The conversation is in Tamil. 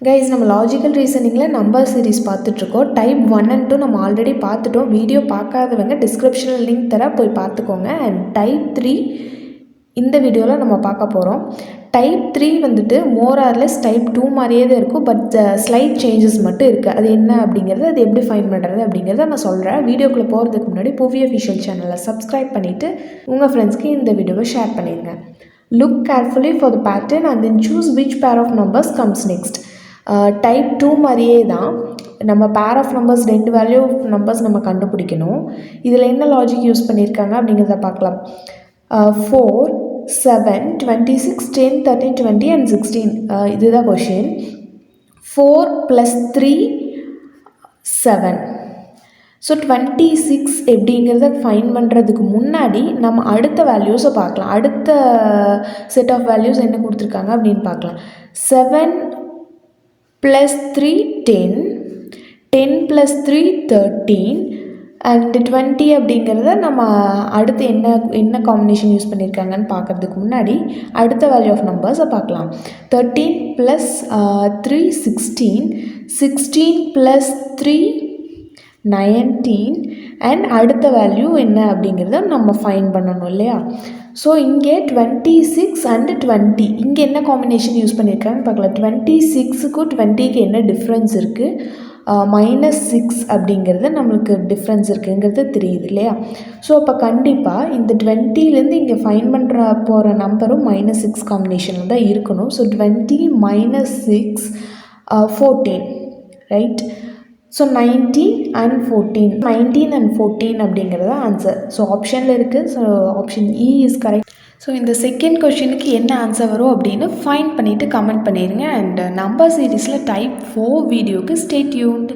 கைஸ், நம்ம லாஜிக்கல் ரீசனிங்கில் நம்பர் சீரிஸ் பார்த்துட்ருக்கோம். டைப் 1 and 2 நம்ம ஆல்ரெடி பார்த்துட்டோம். வீடியோ பார்க்காதவங்க டிஸ்கிரிப்ஷனில் லிங்க் தர போய் பார்த்துக்கோங்க. அண்ட் டைப் 3 இந்த வீடியோவில் நம்ம பார்க்க போகிறோம். டைப் 3 வந்துட்டு மோர் ஆர்லெஸ் டைப் 2 மாதிரியே தான் இருக்கும். பட் ஸ்லைட் சேஞ்சஸ் மட்டும் இருக்குது. அது என்ன அப்படிங்கிறது, அது எப்படி ஃபைன் பண்ணுறது அப்படிங்கிறத நான் சொல்கிறேன். வீடியோக்குள்ளே போகிறதுக்கு முன்னாடி புவி அஃபிஷியல் சேனலை சப்ஸ்கிரைப் பண்ணிவிட்டு உங்கள் ஃப்ரெண்ட்ஸ்க்கு இந்த வீடியோவை ஷேர் பண்ணிடுங்க. Look carefully for the pattern and then choose which pair of numbers comes next. Type 2 மாதிரியே தான் நம்ம pair of numbers 2 value of numbers நம்ம கண்டுபிடிக்கணும். இதில் என்ன லாஜிக் யூஸ் பண்ணியிருக்காங்க அப்படிங்கிறத பார்க்கலாம். 4, 7, 26, 10, 13, 20 and 16 இதுதான் கொஷின். 4 + 3 7. ஸோ 26 எப்படிங்கிறத ஃபைன் பண்ணுறதுக்கு முன்னாடி நம்ம அடுத்த வேல்யூஸை பார்க்கலாம். அடுத்த செட் ஆஃப் வேல்யூஸ் என்ன கொடுத்துருக்காங்க அப்படின்னு பார்க்கலாம். 7 + 3 10, 10 + 3 13 அண்ட் 20 அப்படிங்கிறத நம்ம அடுத்து என்ன காம்பினேஷன் யூஸ் பண்ணியிருக்காங்கன்னு பார்க்குறதுக்கு முன்னாடி அடுத்த வேல்யூ ஆஃப் நம்பர்ஸை பார்க்கலாம். 13 + 3 16, 16 + 3 19 அண்ட் அடுத்த வேல்யூ என்ன அப்படிங்கிறத நம்ம ஃபைன் பண்ணணும் இல்லையா. ஸோ இங்கே 26 and 20 இங்கே என்ன காம்பினேஷன் யூஸ் பண்ணியிருக்காங்கன்னு பார்க்கலாம். 26க்கும் 20க்கு என்ன டிஃப்ரென்ஸ் இருக்குது, -6 அப்படிங்கிறது நம்மளுக்கு டிஃப்ரென்ஸ் இருக்குங்கிறது தெரியுது இல்லையா. ஸோ அப்போ கண்டிப்பாக இந்த 20லேருந்து இங்கே ஃபைன் பண்ணுற போகிற நம்பரும் -6 காம்பினேஷனில் தான் இருக்கணும். So 20 - 6 14 right. So 19 and 14, 19 and 14 அப்படிங்கிறது ஆன்சர். ஸோ ஆப்ஷனில் இருக்குது. So option E is correct. So இந்த செகண்ட் கொஷினுக்கு என்ன ஆன்சர் வரும் அப்படின்னு ஃபைண்ட் பண்ணிவிட்டு கமெண்ட் பண்ணிடுங்க. அண்ட் நம்பர் சீரீஸில் டைப் 4 வீடியோக்கு ஸ்டே டியூன்ட்.